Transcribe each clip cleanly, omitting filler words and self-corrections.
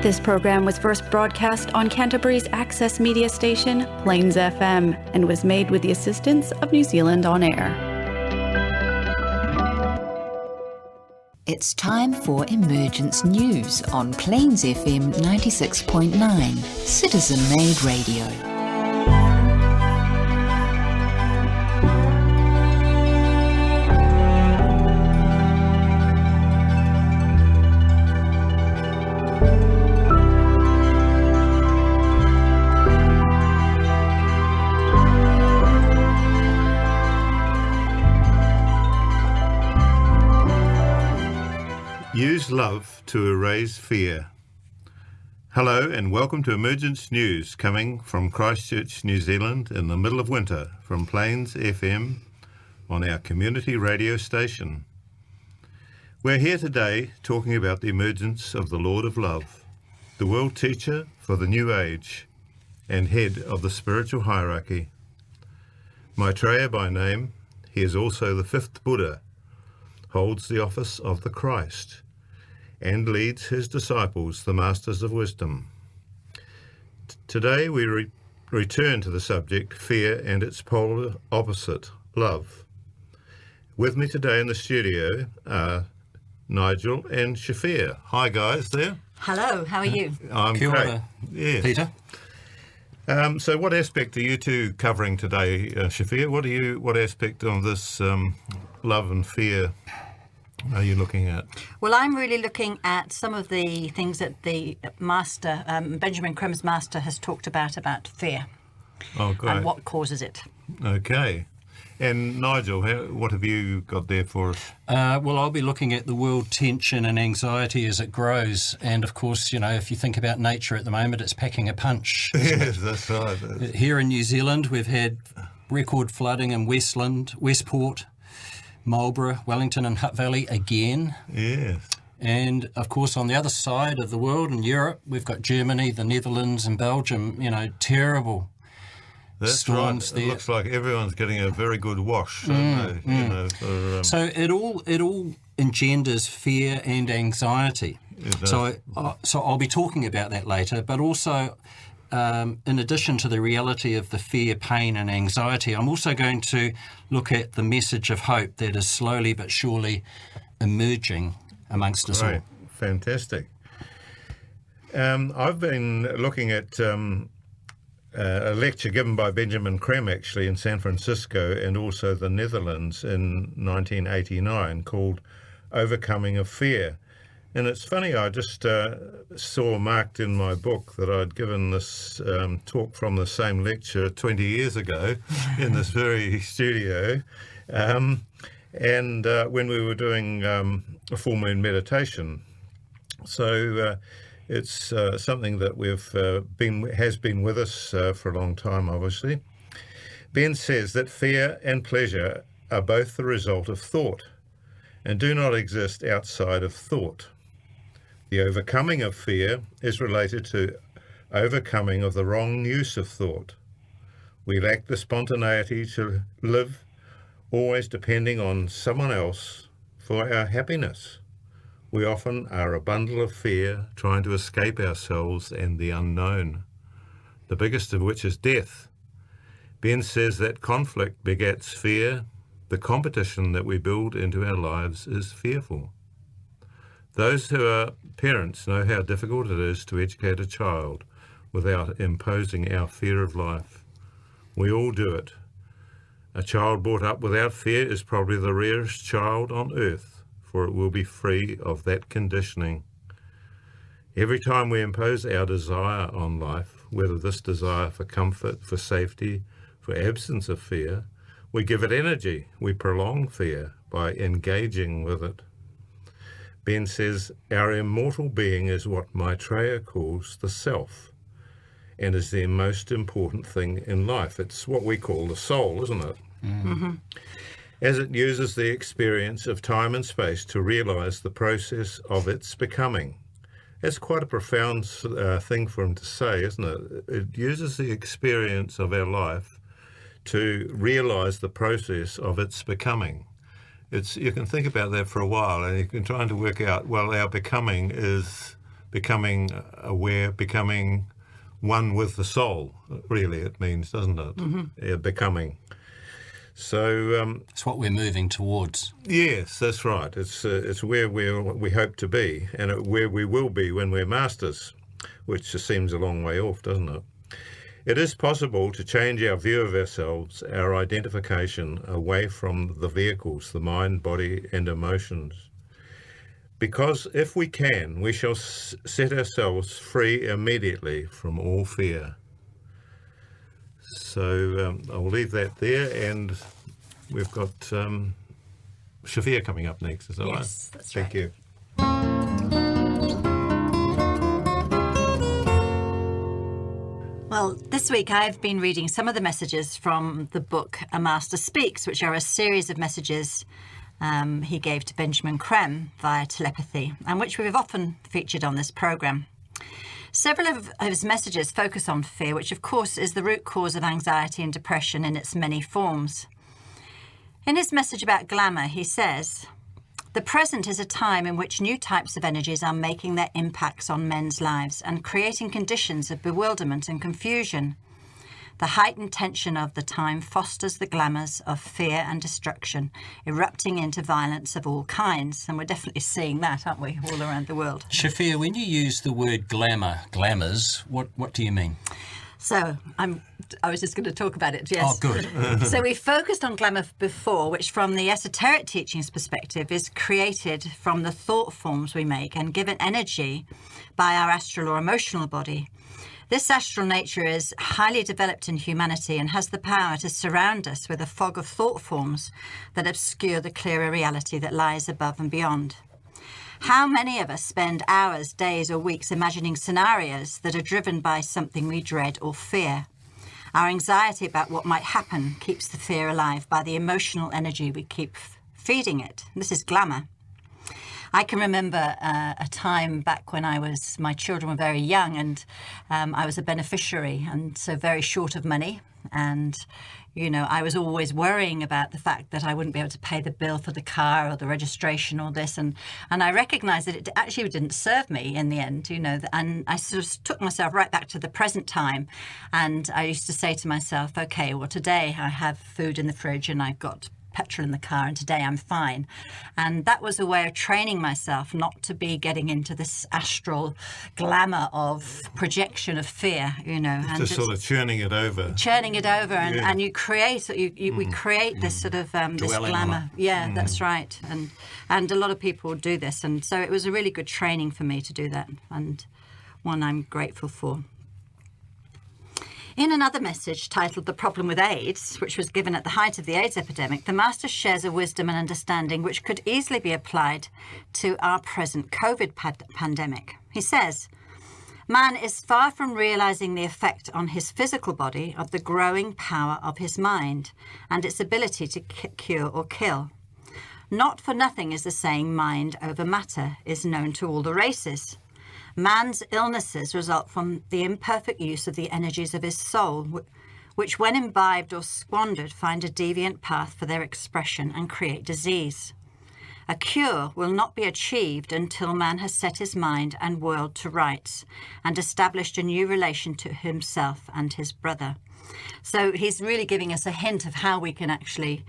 This program was first broadcast on Canterbury's access media station, Plains FM, and was made with the assistance of New Zealand On Air. It's time for Emergence News on Plains FM 96.9, citizen-made radio. Use love to erase fear. Hello and welcome to Emergence News, coming from Christchurch, New Zealand in the middle of winter from Plains FM on our community radio station. We're here today talking about the emergence of the Lord of Love, the World Teacher for the New Age and head of the spiritual hierarchy. Maitreya by name, he is also the fifth Buddha, holds the office of the Christ, and leads his disciples, the Masters of Wisdom. Today we return to the subject, fear and its polar opposite, love. With me today in the studio are Nigel and Shafir. Hi guys there. Hello, how are you? I'm Kia great. ora, Yes. Peter. So what aspect are you two covering today, Shafir? What aspect of this love and fear are you looking at? Well, I'm really looking at some of the things that the master, Benjamin Crimm's master, has talked about fear Oh, great. and what causes it. Okay. And Nigel, what have you got there for us? Well, I'll be looking at the world tension and anxiety as it grows. And of course, if you think about nature at the moment, it's packing a punch. Yes, that's right. Here in New Zealand, we've had record flooding in Westland, Westport, Marlborough, Wellington and Hutt Valley again. Yes. And of course, on the other side of the world in Europe, we've got Germany, the Netherlands and Belgium, terrible That's storms right. there. It looks like everyone's getting a very good wash, don't they? So it all engenders fear and anxiety. It does. So I'll be talking about that later, but also in addition to the reality of the fear, pain and anxiety, I'm also going to look at the message of hope that is slowly but surely emerging amongst us all. Fantastic. I've been looking at a lecture given by Benjamin Crimm actually in San Francisco and also the Netherlands in 1989 called Overcoming of Fear. And it's funny, I just saw marked in my book that I'd given this talk from the same lecture 20 years ago in this very studio. And when we were doing a full moon meditation. So it's something that has been with us for a long time, obviously. Ben says that fear and pleasure are both the result of thought and do not exist outside of thought. The overcoming of fear is related to overcoming of the wrong use of thought. We lack the spontaneity to live, always depending on someone else for our happiness. We often are a bundle of fear, trying to escape ourselves and the unknown, the biggest of which is death. Ben says that conflict begets fear. The competition that we build into our lives is fearful. Those who are parents know how difficult it is to educate a child without imposing our fear of life. We all do it. A child brought up without fear is probably the rarest child on earth, for it will be free of that conditioning. Every time we impose our desire on life, whether this desire for comfort, for safety, for absence of fear, we give it energy. We prolong fear by engaging with it. Ben says our immortal being is what Maitreya calls the self and is the most important thing in life. It's what we call the soul, isn't it? Mm-hmm. As it uses the experience of time and space to realise the process of its becoming. It's quite a profound thing for him to say, isn't it? It uses the experience of our life to realise the process of its becoming. You can think about that for a while, and you can try to work out, well, our becoming is becoming aware, becoming one with the soul, really it means, doesn't it? Mm-hmm. Yeah, becoming. So it's what we're moving towards. Yes, that's right. It's where we hope to be, and where we will be when we're masters, which just seems a long way off, doesn't it? It is possible to change our view of ourselves, our identification, away from the vehicles, the mind, body, and emotions. Because if we can, we shall set ourselves free immediately from all fear. So I'll leave that there, and we've got Shafia coming up next, is that right? Yes, that's right. Thank you. Well, this week I've been reading some of the messages from the book A Master Speaks, which are a series of messages he gave to Benjamin Creme via telepathy, and which we've often featured on this programme. Several of his messages focus on fear, which of course is the root cause of anxiety and depression in its many forms. In his message about glamour, he says, "The present is a time in which new types of energies are making their impacts on men's lives and creating conditions of bewilderment and confusion. The heightened tension of the time fosters the glamours of fear and destruction, erupting into violence of all kinds." And we're definitely seeing that, aren't we, all around the world? Shafia, when you use the word glamours, what do you mean? So I was just going to talk about it, yes. Oh, good. So we focused on glamour before, which from the esoteric teachings perspective is created from the thought forms we make and given energy by our astral or emotional body. This astral nature is highly developed in humanity and has the power to surround us with a fog of thought forms that obscure the clearer reality that lies above and beyond. How many of us spend hours, days or weeks imagining scenarios that are driven by something we dread or fear? Our anxiety about what might happen keeps the fear alive by the emotional energy we keep feeding it. This is glamour. I can remember a time back when my children were very young, and I was a beneficiary, and so very short of money. And, I was always worrying about the fact that I wouldn't be able to pay the bill for the car or the registration or this. And I recognised that it actually didn't serve me in the end, and I sort of took myself right back to the present time. And I used to say to myself, okay, well, today I have food in the fridge and I've got petrol in the car, and today I'm fine. And that was a way of training myself not to be getting into this astral glamour of projection of fear, and just sort of churning it over, and you create we create this sort of this glamour. That's right. And a lot of people do this, and so it was a really good training for me to do that, and one I'm grateful for. In another message titled The Problem with AIDS, which was given at the height of the AIDS epidemic, the Master shares a wisdom and understanding which could easily be applied to our present COVID pandemic. He says, "Man is far from realising the effect on his physical body of the growing power of his mind and its ability to cure or kill. Not for nothing is the saying mind over matter is known to all the races. Man's illnesses result from the imperfect use of the energies of his soul, which when imbibed or squandered find a deviant path for their expression and create disease. A cure will not be achieved until man has set his mind and world to rights and established a new relation to himself and his brother." So he's really giving us a hint of how we can actually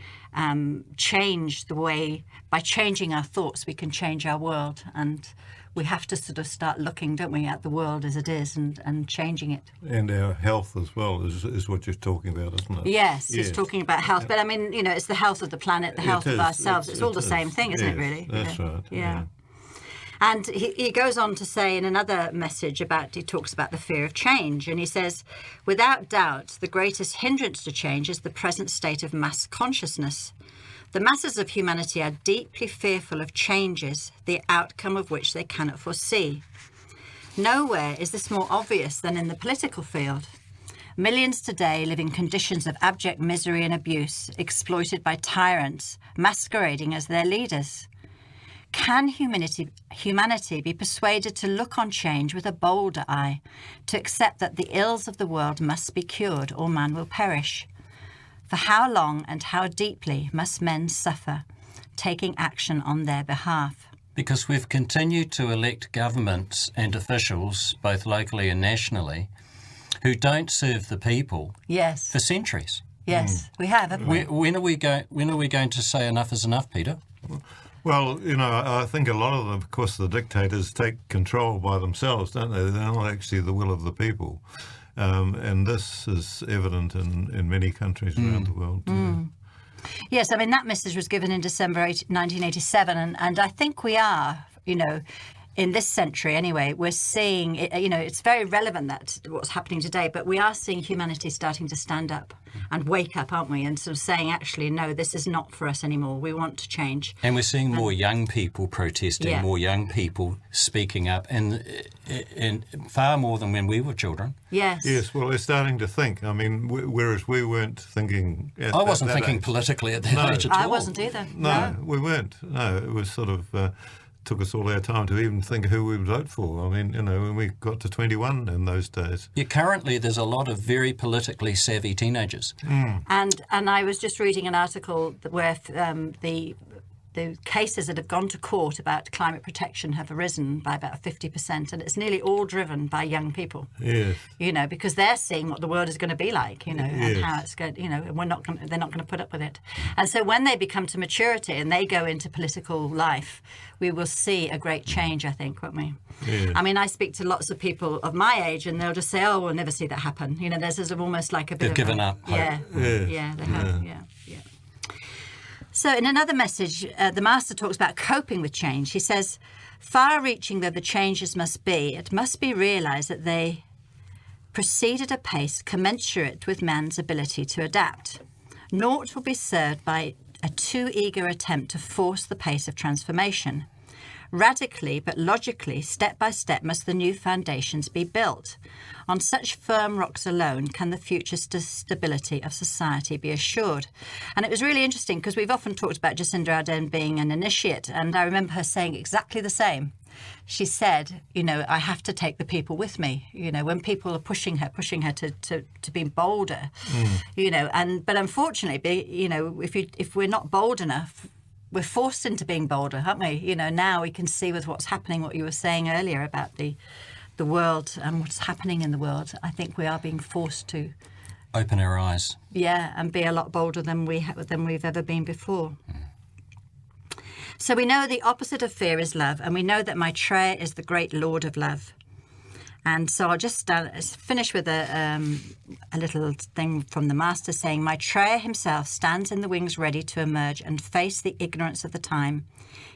change the way, by changing our thoughts, we can change our world. And we have to sort of start looking, don't we, at the world as it is and changing it. And our health as well is what you're talking about, isn't it? Yes, he's talking about health. But I mean, it's the health of the planet, the health of ourselves. It's all the same thing, isn't it, really? That's right. Yeah. And he goes on to say in another message he talks about the fear of change. And he says, "Without doubt, the greatest hindrance to change is the present state of mass consciousness. The masses of humanity are deeply fearful of changes, the outcome of which they cannot foresee. Nowhere is this more obvious than in the political field. Millions today live in conditions of abject misery and abuse, exploited by tyrants, masquerading as their leaders. Can humanity be persuaded to look on change with a bolder eye, to accept that the ills of the world must be cured or man will perish? For how long and how deeply must men suffer, taking action on their behalf? Because we've continued to elect governments and officials, both locally and nationally, who don't serve the people Yes. for centuries. Yes, we have, haven't we? When are we going to say enough is enough, Peter? Well, I think a lot of them, of course, the dictators take control by themselves, don't they? They're not actually the will of the people. And this is evident in many countries around the world too. Yes, I mean, that message was given in December 1987, and I think we are, in this century anyway, we're seeing, it's very relevant that what's happening today, but we are seeing humanity starting to stand up and wake up, aren't we? And sort of saying, actually, no, this is not for us anymore. We want to change. And we're seeing more young people protesting, more young people speaking up, and far more than when we were children. Yes. Yes, well, they're starting to think. I mean, whereas we weren't thinking... I wasn't thinking politically at that age at all. I wasn't either. No, we weren't. No, it was sort of... took us all our time to even think who we would vote for. I mean, when we got to 21 in those days. Yeah, currently there's a lot of very politically savvy teenagers. And I was just reading an article where the cases that have gone to court about climate protection have risen by about 50%, and it's nearly all driven by young people. Yes. Because they're seeing what the world is going to be like, and Yes. how it's going. And they're not going to put up with it. And so when they become to maturity and they go into political life, we will see a great change, I think, won't we? Yes. I mean, I speak to lots of people of my age, and they'll just say, "Oh, we'll never see that happen." There's sort of almost like a bit They've of given up hope. Yeah, Yes. yeah, they have. Yeah. So in another message, the Master talks about coping with change. He says, far-reaching though the changes must be, it must be realised that they proceed at a pace commensurate with man's ability to adapt. Naught will be served by a too eager attempt to force the pace of transformation. Radically but logically, step by step, must the new foundations be built. On such firm rocks alone can the future stability of society be assured. And it was really interesting because we've often talked about Jacinda Ardern being an initiate, and I remember her saying exactly the same. She said, I have to take the people with me, when people are pushing her to be bolder, but unfortunately, if we're not bold enough, we're forced into being bolder, aren't we? Now we can see with what's happening, what you were saying earlier about the world and what's happening in the world. I think we are being forced to Open our eyes. Yeah, and be a lot bolder than we've ever been before. So we know the opposite of fear is love, and we know that Maitreya is the great Lord of love. And so I'll just finish with a little thing from the Master saying, Maitreya himself stands in the wings ready to emerge and face the ignorance of the time.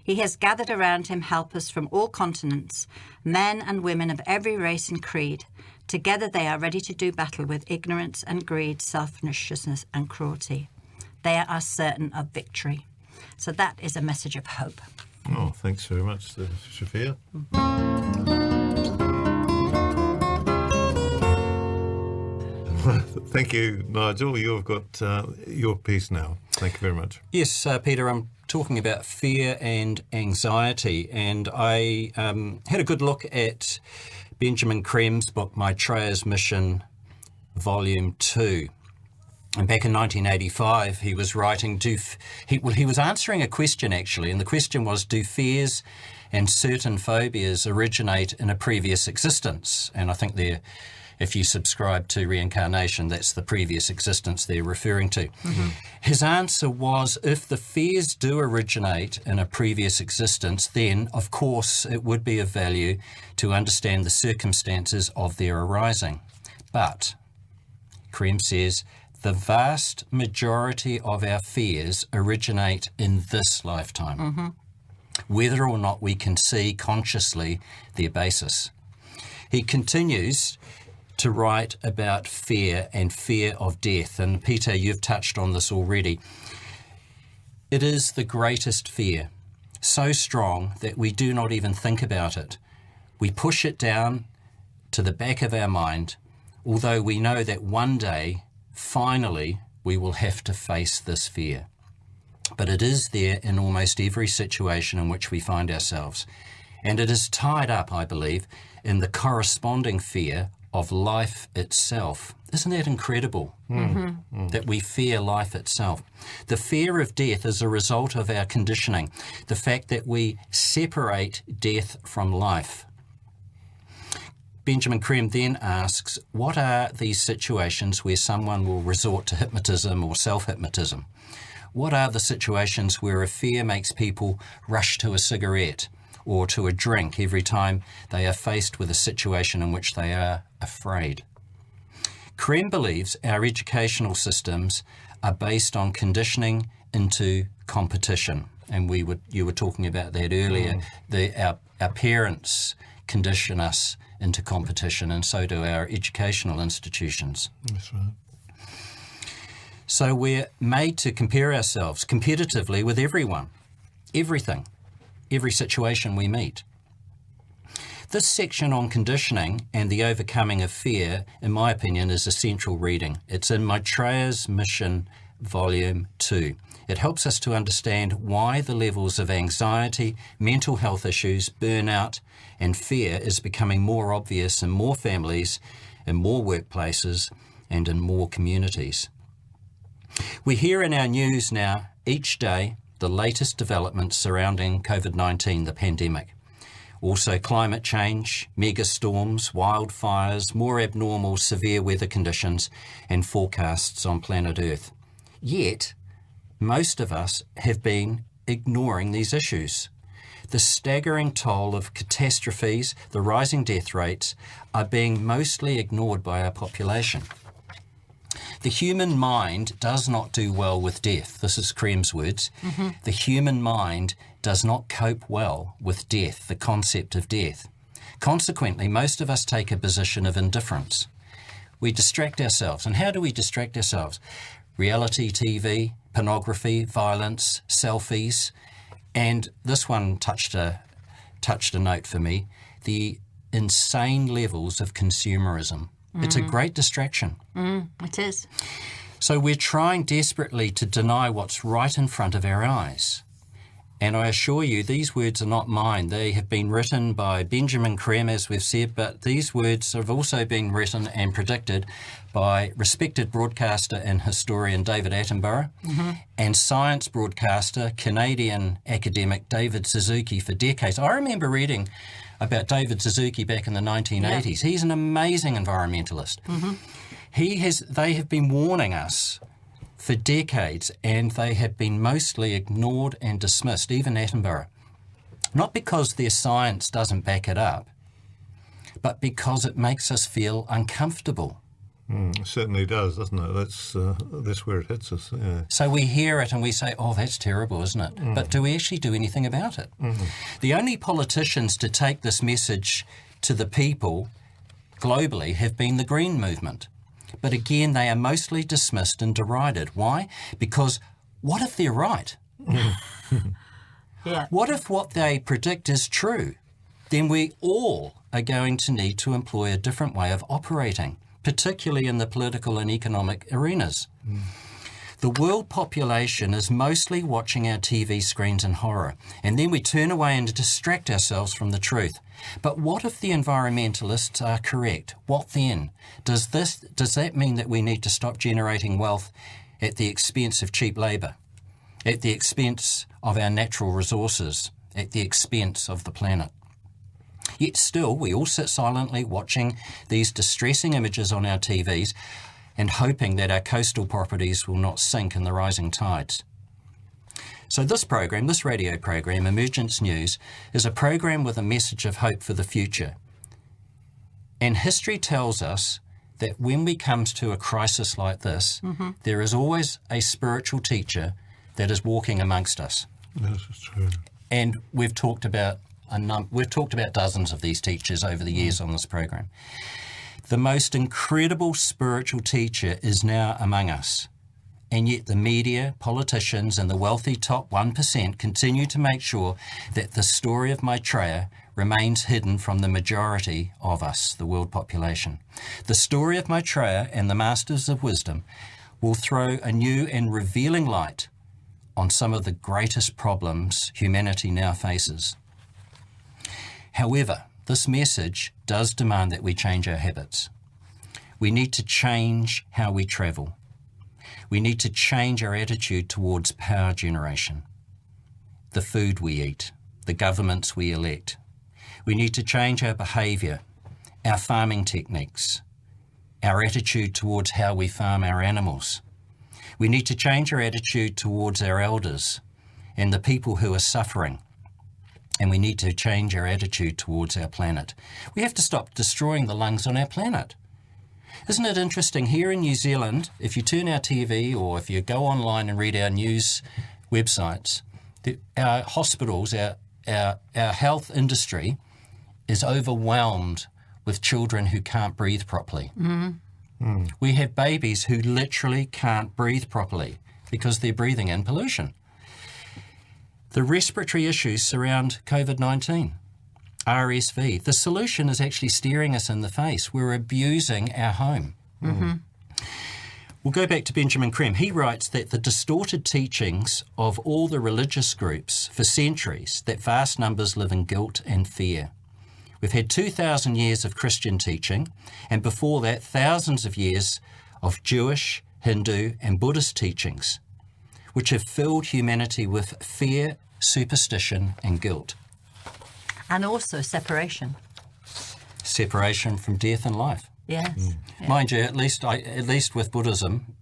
He has gathered around him helpers from all continents, men and women of every race and creed. Together they are ready to do battle with ignorance and greed, selfishness and cruelty. They are certain of victory. So that is a message of hope. Oh, thanks very much, Shafia. Thank you, Nigel. You've got your piece now. Thank you very much. Yes, Peter, I'm talking about fear and anxiety, and I had a good look at Benjamin Krem's book, Maitreya's Mission, Volume 2. And back in 1985, he was writing, he was answering a question, actually, and the question was, do fears and certain phobias originate in a previous existence? And I think if you subscribe to reincarnation, that's the previous existence they're referring to. Mm-hmm. His answer was, if the fears do originate in a previous existence, then, of course, it would be of value to understand the circumstances of their arising. But, Krem says, the vast majority of our fears originate in this lifetime, whether or not we can see consciously their basis. He continues to write about fear and fear of death. And Peter, you've touched on this already. It is the greatest fear, so strong that we do not even think about it. We push it down to the back of our mind, although we know that one day, finally, we will have to face this fear. But it is there in almost every situation in which we find ourselves. And it is tied up, I believe, in the corresponding fear of life itself. Isn't that incredible? That we fear life itself. The fear of death is a result of our conditioning, the fact that we separate death from life. Benjamin Creme then asks, what are these situations where someone will resort to hypnotism or self-hypnotism? What are the situations where a fear makes people rush to a cigarette or to a drink every time they are faced with a situation in which they are afraid? Creme believes our educational systems are based on conditioning into competition. And you were talking about that earlier. Our parents condition us into competition, and so do our educational institutions. That's right. So we're made to compare ourselves competitively with everyone, everything, every situation we meet. This section on conditioning and the overcoming of fear, in my opinion, is essential reading. It's in Maitreya's Mission, Volume 2. It helps us to understand why the levels of anxiety, mental health issues, burnout, and fear is becoming more obvious in more families, in more workplaces, and in more communities. We hear in our news now, each day, the latest developments surrounding COVID-19, the pandemic. Also climate change, megastorms, wildfires, more abnormal severe weather conditions, and forecasts on planet Earth. Yet, most of us have been ignoring these issues. The staggering toll of catastrophes, the rising death rates, are being mostly ignored by our population. The human mind does not do well with death. This is Creme's words. The human mind does not cope well with death, the concept of death. Consequently, most of us take a position of indifference. We distract ourselves. And how do we distract ourselves? Reality TV, pornography, violence, selfies, and this one touched a note for me, the insane levels of consumerism. It's a great distraction. It is. So we're trying desperately to deny what's right in front of our eyes. And I assure you, these words are not mine. They have been written by Benjamin Creme, as we've said, but these words have also been written and predicted by respected broadcaster and historian David Attenborough and science broadcaster, Canadian academic David Suzuki for decades. I remember reading about David Suzuki back in the 1980s. He's an amazing environmentalist. They have been warning us for decades, and they have been mostly ignored and dismissed, even Attenborough. Not because their science doesn't back it up, but because it makes us feel uncomfortable. It certainly does, doesn't it? That's where it hits us. Yeah. So we hear it and we say, oh, that's terrible, isn't it? But do we actually do anything about it? The only politicians to take this message to the people globally have been the Green Movement. But again, they are mostly dismissed and derided. Why? Because what if they're right? What if what they predict is true? Then we all are going to need to employ a different way of operating, particularly in the political and economic arenas. The world population is mostly watching our TV screens in horror, and then we turn away and distract ourselves from the truth. But what if the environmentalists are correct? What then? Does that mean that we need to stop generating wealth at the expense of cheap labour, at the expense of our natural resources, at the expense of the planet? Yet still, we all sit silently watching these distressing images on our TVs and hoping that our coastal properties will not sink in the rising tides. So this radio program, Emergence News, is a program with a message of hope for the future. And history tells us that when we come to a crisis like this, there is always a spiritual teacher that is walking amongst us. This is true. And we've talked about dozens of these teachers over the years on this program. The most incredible spiritual teacher is now among us. And yet the media, politicians and the wealthy top 1% continue to make sure that the story of Maitreya remains hidden from the majority of us, the world population. The story of Maitreya and the Masters of Wisdom will throw a new and revealing light on some of the greatest problems humanity now faces. However, this message does demand that we change our habits. We need to change how we travel. We need to change our attitude towards power generation, the food we eat, the governments we elect. We need to change our behaviour, our farming techniques, our attitude towards how we farm our animals. We need to change our attitude towards our elders and the people who are suffering. And we need to change our attitude towards our planet. We have to stop destroying the lungs on our planet. Isn't it interesting? Here in New Zealand, if you turn our TV or if you go online and read our news websites, our hospitals, our health industry is overwhelmed with children who can't breathe properly. We have babies who literally can't breathe properly because they're breathing in pollution. The respiratory issues surround COVID-19, RSV. The solution is actually staring us in the face. We're abusing our home. We'll go back to Benjamin Creme. He writes that the distorted teachings of all the religious groups for centuries, that vast numbers live in guilt and fear. We've had 2,000 years of Christian teaching, and before that, thousands of years of Jewish, Hindu, and Buddhist teachings, which have filled humanity with fear, superstition, and guilt. And also separation. Separation from death and life. Yes. Yeah. Mind you, at least with Buddhism,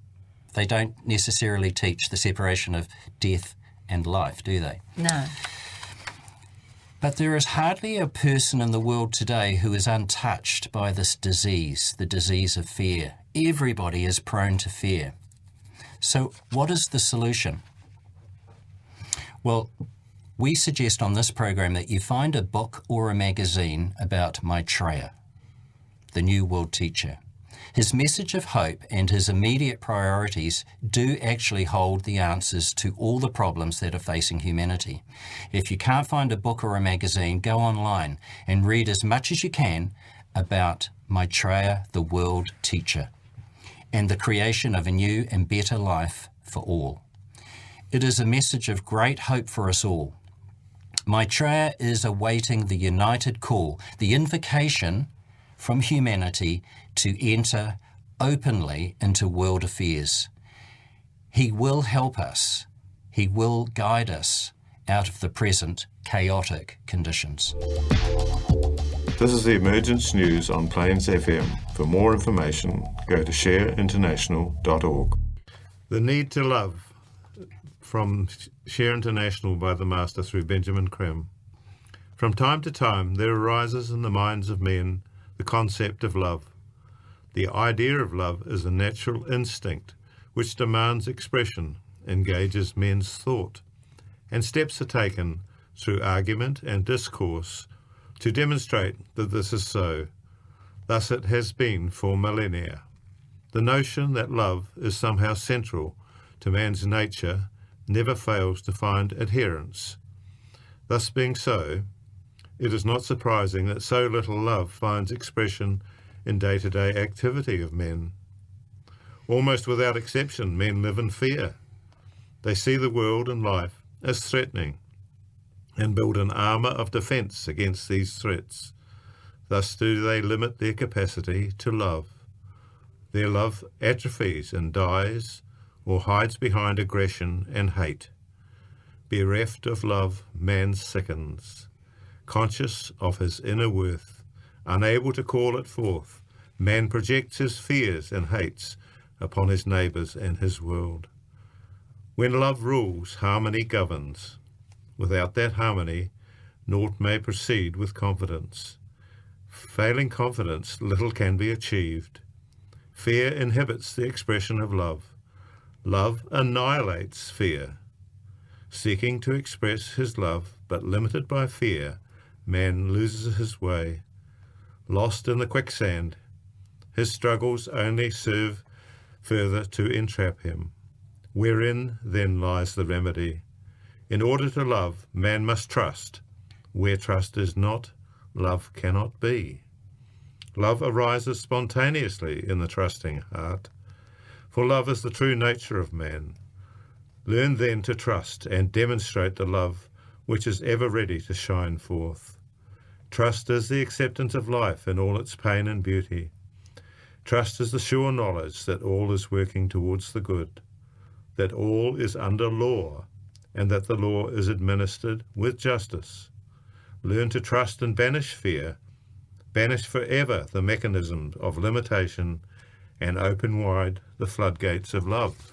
they don't necessarily teach the separation of death and life, do they? No. But there is hardly a person in the world today who is untouched by this disease, the disease of fear. Everybody is prone to fear. So what is the solution? Well, we suggest on this program that you find a book or a magazine about Maitreya, the New World Teacher. His message of hope and his immediate priorities do actually hold the answers to all the problems that are facing humanity. If you can't find a book or a magazine, go online and read as much as you can about Maitreya the World Teacher and the creation of a new and better life for all. It is a message of great hope for us all. Maitreya is awaiting the united call, the invocation from humanity to enter openly into world affairs. He will help us. He will guide us out of the present chaotic conditions. This is the Emergence News on Plains FM. For more information, go to shareinternational.org. The Need to Love, from Share International by the Master through Benjamin Creme. From time to time, there arises in the minds of men the concept of love. The idea of love is a natural instinct which demands expression, engages men's thought, and steps are taken through argument and discourse to demonstrate that this is so. Thus it has been for millennia. The notion that love is somehow central to man's nature never fails to find adherents. Thus being so, it is not surprising that so little love finds expression in day-to-day activity of men. Almost without exception, men live in fear. They see the world and life as threatening and build an armour of defence against these threats. Thus do they limit their capacity to love. Their love atrophies and dies or hides behind aggression and hate. Bereft of love, man sickens. Conscious of his inner worth, unable to call it forth, man projects his fears and hates upon his neighbours and his world. When love rules, harmony governs. Without that harmony, naught may proceed with confidence. Failing confidence, little can be achieved. Fear inhibits the expression of love. Love annihilates fear. Seeking to express his love, but limited by fear, man loses his way. Lost in the quicksand, his struggles only serve further to entrap him. Wherein then lies the remedy? In order to love, man must trust. Where trust is not, love cannot be. Love arises spontaneously in the trusting heart, for love is the true nature of man. Learn then to trust and demonstrate the love which is ever ready to shine forth. Trust is the acceptance of life in all its pain and beauty. Trust is the sure knowledge that all is working towards the good, that all is under law, and that the law is administered with justice. Learn to trust and banish fear. Banish forever the mechanisms of limitation and open wide the floodgates of love.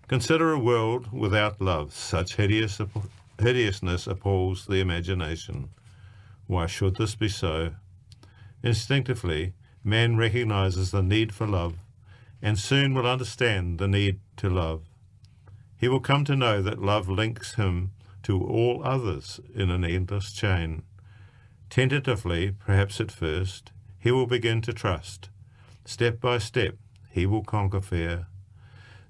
Consider a world without love. Such hideousness appalls the imagination. Why should this be so? Instinctively, man recognizes the need for love and soon will understand the need to love. He will come to know that love links him to all others in an endless chain. Tentatively, perhaps at first, he will begin to trust. Step by step, he will conquer fear.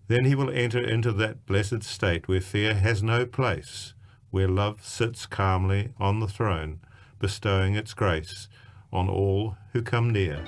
Then he will enter into that blessed state where fear has no place, where love sits calmly on the throne, bestowing its grace on all who come near.